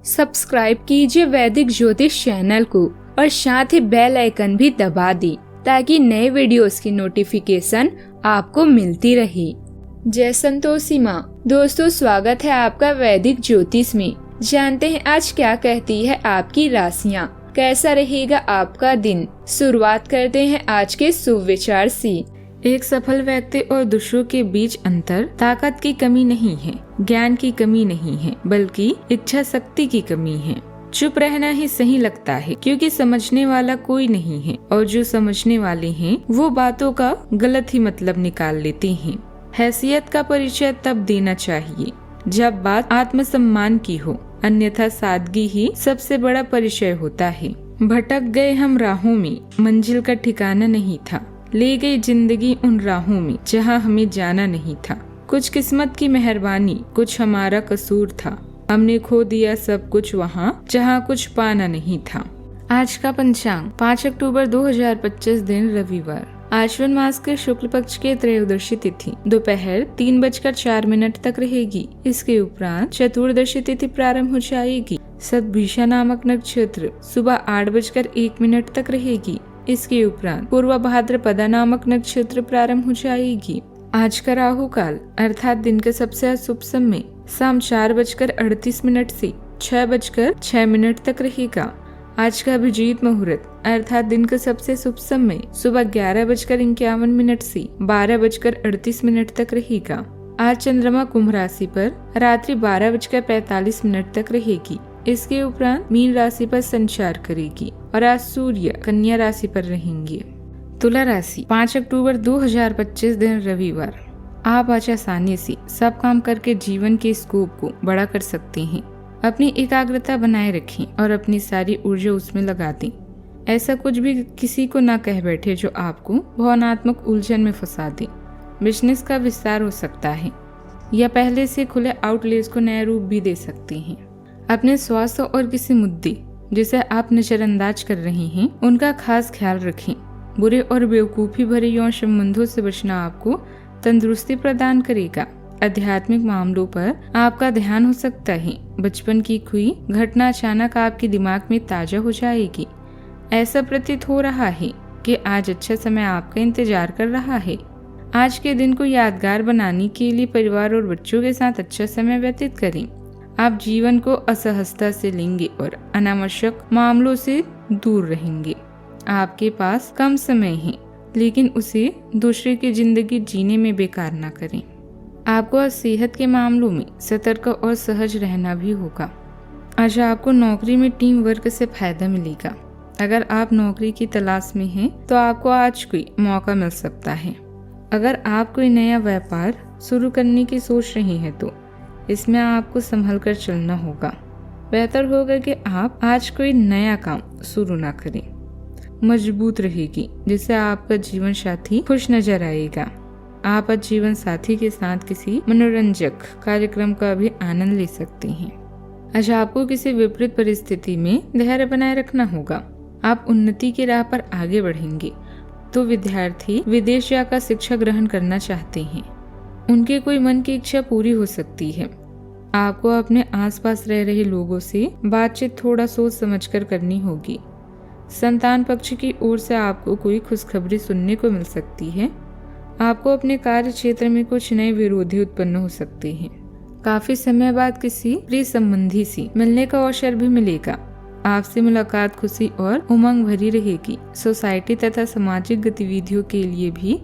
Subscribe कीजिए वैदिक ज्योतिष चैनल को और साथ ही बेल आइकन भी दबा दी ताकि नए वीडियोस की नोटिफिकेशन आपको मिलती रहे। जय संतोषी माँ। दोस्तों, स्वागत है आपका वैदिक ज्योतिष में। जानते हैं आज क्या कहती है आपकी राशियाँ, कैसा रहेगा आपका दिन। शुरुआत करते हैं आज के शुभ विचार से। एक सफल व्यक्ति और दूसरों के बीच अंतर ताकत की कमी नहीं है, ज्ञान की कमी नहीं है, बल्कि इच्छा शक्ति की कमी है। चुप रहना ही सही लगता है क्योंकि समझने वाला कोई नहीं है और जो समझने वाले हैं वो बातों का गलत ही मतलब निकाल लेते हैं। हैसियत का परिचय तब देना चाहिए जब बात आत्मसम्मान की हो, अन्यथा सादगी ही सबसे बड़ा परिचय होता है। भटक गए हम राहों में, मंजिल का ठिकाना नहीं था, ले गई जिंदगी उन राहों में जहाँ हमें जाना नहीं था। कुछ किस्मत की मेहरबानी, कुछ हमारा कसूर था, हमने खो दिया सब कुछ वहाँ जहाँ कुछ पाना नहीं था। आज का पंचांग 5 अक्टूबर 2025 दिन रविवार। आश्विन मास के शुक्ल पक्ष के त्रयोदशी तिथि दोपहर 3:04 तक रहेगी। इसके उपरांत चतुर्दशी तिथि प्रारंभ हो जाएगी। सतभिषा नामक नक्षत्र सुबह 8:01 तक रहेगी। इसके उपरांत पूर्व भाद्रपदा नामक नक्षत्र प्रारंभ हो जाएगी। आज का राहु काल अर्थात दिन के सबसे अशुभ समय शाम 4:38 से 6:06 तक रहेगा। आज का अभिजीत मुहूर्त अर्थात दिन का सबसे शुभ समय सुबह 11:51 से 12:38 तक रहेगा। आज चंद्रमा कुंभ राशि पर रात्रि 12:45 तक रहेगी। इसके उपरांत मीन राशि पर संचार करेगी और आज सूर्य कन्या राशि पर रहेंगे। तुला राशि 5 अक्टूबर 2025 दिन रविवार। आप आज आसानी से सब काम करके जीवन के स्कोप को बड़ा कर सकते हैं। अपनी एकाग्रता बनाए रखें और अपनी सारी ऊर्जा उसमें लगा दें। ऐसा कुछ भी किसी को ना कह बैठे जो आपको भावनात्मक उलझन में फंसा दे। बिजनेस का विस्तार हो सकता है या पहले से खुले आउटलेट्स को नया रूप भी दे सकते हैं। अपने स्वास्थ्य और किसी मुद्दे जिसे आप नजरअंदाज कर रहे हैं उनका खास ख्याल रखें। बुरे और बेवकूफ़ी भरे यौन संबंधों से बचना आपको तंदुरुस्ती प्रदान करेगा। आध्यात्मिक मामलों पर आपका ध्यान हो सकता है। बचपन की कोई घटना अचानक आपके दिमाग में ताजा हो जाएगी। ऐसा प्रतीत हो रहा है कि आज अच्छा समय आपका इंतजार कर रहा है। आज के दिन को यादगार बनाने के लिए परिवार और बच्चों के साथ अच्छा समय व्यतीत करें। आप जीवन को असहजता से लेंगे और अनावश्यक मामलों से दूर रहेंगे। आपके पास कम समय है, लेकिन उसे दूसरे की जिंदगी जीने में बेकार ना करें। आपको सेहत के मामलों में सतर्क और सहज रहना भी होगा। आज आपको नौकरी में टीम वर्क से फायदा मिलेगा। अगर आप नौकरी की तलाश में हैं, तो आपको आज कोई मौका मिल सकता है। अगर आप कोई नया व्यापार शुरू करने की सोच रहे हैं तो इसमें आपको संभल कर चलना होगा। बेहतर होगा कि आप आज कोई नया काम शुरू ना करें। मजबूत रहेगी जिससे आपका जीवन साथी खुश नजर आएगा। आप आज जीवन साथी के साथ किसी मनोरंजक कार्यक्रम का भी आनंद ले सकते हैं। आज आपको किसी विपरीत परिस्थिति में धैर्य बनाए रखना होगा। आप उन्नति की राह पर आगे बढ़ेंगे। तो विद्यार्थी विदेश जाकर शिक्षा ग्रहण करना चाहते हैं, उनके कोई मन की इच्छा पूरी हो सकती है। आपको अपने आसपास रह रहे लोगों से बातचीत थोड़ा सोच समझकर करनी होगी। संतान पक्ष की ओर से आपको कोई खुशखबरी सुनने को मिल सकती है। आपको अपने कार्य क्षेत्र में कुछ नए विरोधी उत्पन्न हो सकते हैं। काफी समय बाद किसी प्रिय संबंधी से मिलने का अवसर भी मिलेगा। आपसे मुलाकात खुशी और उमंग भरी रहेगी। सोसाइटी तथा सामाजिक गतिविधियों के लिए भी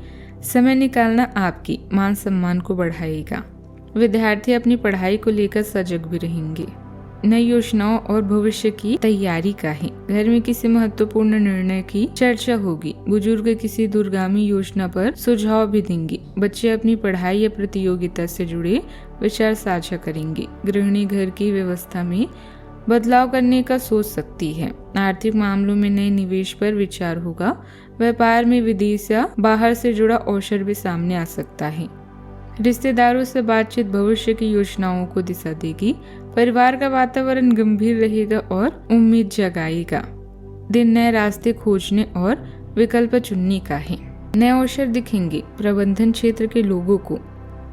समय निकालना आपकी मान सम्मान को बढ़ाएगा। विद्यार्थी अपनी पढ़ाई को लेकर सजग भी रहेंगे। नई योजनाओं और भविष्य की तैयारी का है। घर में किसी महत्वपूर्ण निर्णय की चर्चा होगी। बुजुर्ग किसी दूरगामी योजना पर सुझाव भी देंगे। बच्चे अपनी पढ़ाई या प्रतियोगिता से जुड़े विचार साझा करेंगे। गृहिणी घर की व्यवस्था में बदलाव करने का सोच सकती है। आर्थिक मामलों में नए निवेश पर विचार होगा। व्यापार में विदेश या बाहर से जुड़ा अवसर भी सामने आ सकता है। रिश्तेदारों से बातचीत भविष्य की योजनाओं को दिशा देगी। परिवार का वातावरण गंभीर रहेगा और उम्मीद जगाएगा। दिन नए रास्ते खोजने और विकल्प चुनने का है। नए अवसर दिखेंगे। प्रबंधन क्षेत्र के लोगों को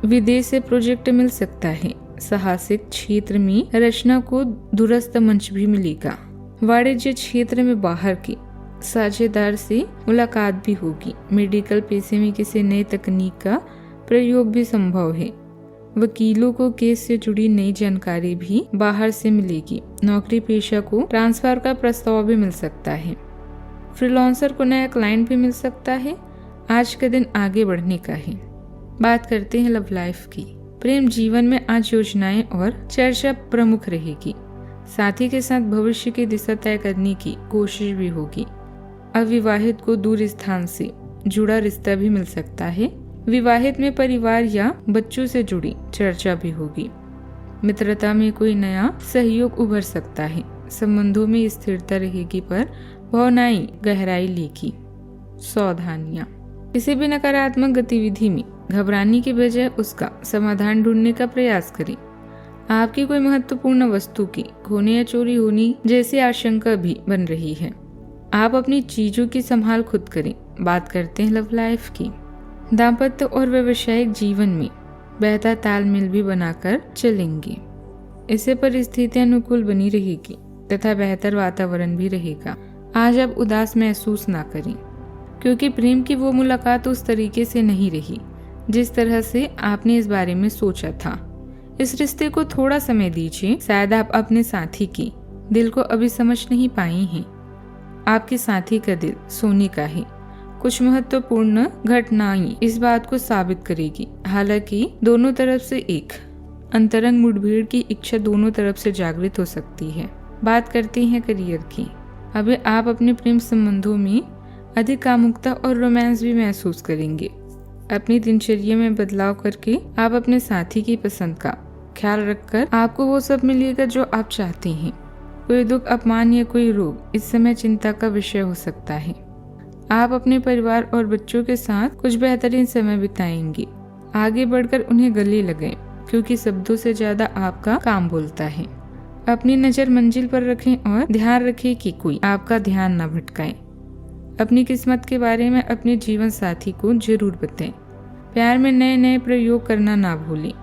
विदेश से प्रोजेक्ट मिल सकता है। साहसिक क्षेत्र में रचना को दूरस्थ मंच भी मिलेगा। वाणिज्य क्षेत्र में बाहर के साझेदार से मुलाकात भी होगी। मेडिकल पेशे में किसी नई तकनीक का प्रयोग भी संभव है। वकीलों को केस से जुड़ी नई जानकारी भी बाहर से मिलेगी। नौकरी पेशा को ट्रांसफर का प्रस्ताव भी मिल सकता है। फ्रीलांसर को नया क्लाइंट भी मिल सकता है। आज का दिन आगे बढ़ने का है। बात करते हैं लव लाइफ की। प्रेम जीवन में आज योजनाएं और चर्चा प्रमुख रहेगी। साथी के साथ भविष्य की दिशा तय करने की कोशिश भी होगी। अविवाहित को दूर स्थान से जुड़ा रिश्ता भी मिल सकता है। विवाहित में परिवार या बच्चों से जुड़ी चर्चा भी होगी। मित्रता में कोई नया सहयोग उभर सकता है। संबंधों में स्थिरता रहेगी पर भावनाएं गहराई लेगी। सावधानियां। किसी भी नकारात्मक गतिविधि में घबराने की बजाय उसका समाधान ढूंढने का प्रयास करें। आपकी कोई महत्वपूर्ण वस्तु की खोने या चोरी होने जैसी आशंका भी बन रही है। आप अपनी चीजों की संभाल खुद करें। बात करते हैं लव लाइफ की। दाम्पत्य और व्यावसायिक जीवन में बेहतर तालमेल भी बनाकर चलेंगे। इससे परिस्थितियां अनुकूल बनी रहेगी तथा बेहतर वातावरण भी रहेगा। आज आप उदास महसूस ना करें क्योंकि प्रेम की वो मुलाकात उस तरीके से नहीं रही जिस तरह से आपने इस बारे में सोचा था। इस रिश्ते को थोड़ा समय दीजिए। शायद आप अपने साथी की दिल को अभी समझ नहीं पाई हैं। आपके साथी का दिल सोने का है। कुछ महत्वपूर्ण घटनाएं इस बात को साबित करेगी। हालांकि दोनों तरफ से एक अंतरंग मुठभेड़ की इच्छा दोनों तरफ से जागृत हो सकती है। बात करते हैं करियर की। अभी आप अपने प्रेम संबंधों में अधिक कामुकता और रोमांस भी महसूस करेंगे। अपनी दिनचर्या में बदलाव करके आप अपने साथी की पसंद का ख्याल रखकर आपको वो सब मिलेगा जो आप चाहते हैं। कोई दुख, अपमान या कोई रोग इस समय चिंता का विषय हो सकता है। आप अपने परिवार और बच्चों के साथ कुछ बेहतरीन समय बिताएंगे। आगे बढ़कर उन्हें गले लगाएं क्योंकि शब्दों से ज्यादा आपका काम बोलता है। अपनी नजर मंजिल पर रखें और ध्यान रखें कि कोई आपका ध्यान न भटकाए। अपनी किस्मत के बारे में अपने जीवन साथी को जरूर बताएं। प्यार में नए नए प्रयोग करना ना भूलें।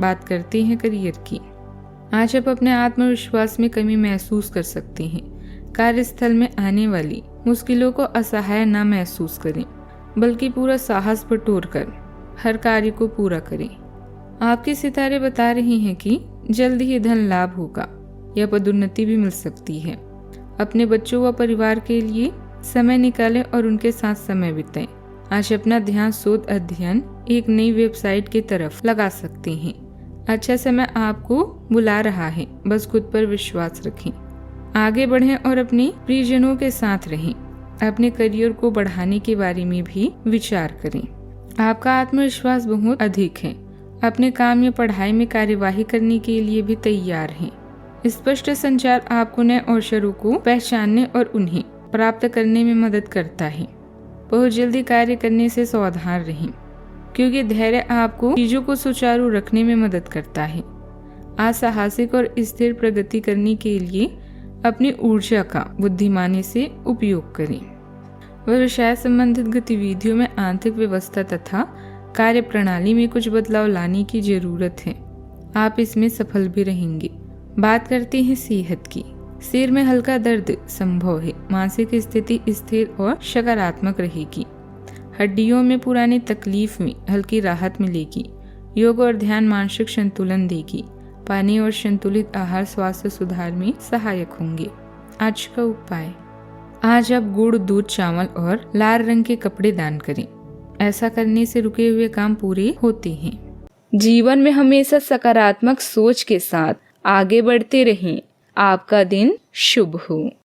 बात करते हैं करियर की। आज आप अपने आत्मविश्वास में कमी महसूस कर सकते हैं। कार्यस्थल में आने वाली मुश्किलों को असहाय ना महसूस करें बल्कि पूरा साहस बटोर कर हर कार्य को पूरा करें। आपके सितारे बता रहे हैं कि जल्द ही धन लाभ होगा या पदोन्नति भी मिल सकती है। अपने बच्चों व परिवार के लिए समय निकालें और उनके साथ समय बिताएं। आज अपना ध्यान शोध अध्ययन एक नई वेबसाइट की तरफ लगा सकते हैं। अच्छा समय आपको बुला रहा है। बस खुद पर विश्वास रखें। आगे बढ़ें और अपने प्रियजनों के साथ रहें। अपने करियर को बढ़ाने के बारे में भी विचार करें। आपका आत्मविश्वास बहुत अधिक है। अपने काम या पढ़ाई में कार्यवाही करने के लिए भी तैयार हैं। स्पष्ट संचार आपको नए अवसरों को पहचानने और उन्हें प्राप्त करने में मदद करता है। बहुत जल्दी कार्य करने से सावधान रहें क्योंकि धैर्य आपको चीजों को सुचारू रखने में मदद करता है। आज साहसिक और स्थिर प्रगति करने के लिए अपनी ऊर्जा का बुद्धिमानी से उपयोग करें। व्यवसाय संबंधित गतिविधियों में आंतरिक व्यवस्था तथा कार्य प्रणाली में कुछ बदलाव लाने की जरूरत है। आप इसमें सफल भी रहेंगे। बात करते हैं सेहत की। सिर में हल्का दर्द संभव है। मानसिक स्थिति स्थिर और सकारात्मक रहेगी। हड्डियों में पुरानी तकलीफ में हल्की राहत मिलेगी। योग और ध्यान मानसिक संतुलन देगी। पानी और संतुलित आहार स्वास्थ्य सुधार में सहायक होंगे। आज का उपाय। आज आप गुड़, दूध, चावल और लाल रंग के कपड़े दान करें। ऐसा करने से रुके हुए काम पूरे होते हैं। जीवन में हमेशा सकारात्मक सोच के साथ आगे बढ़ते रहें। आपका दिन शुभ हो।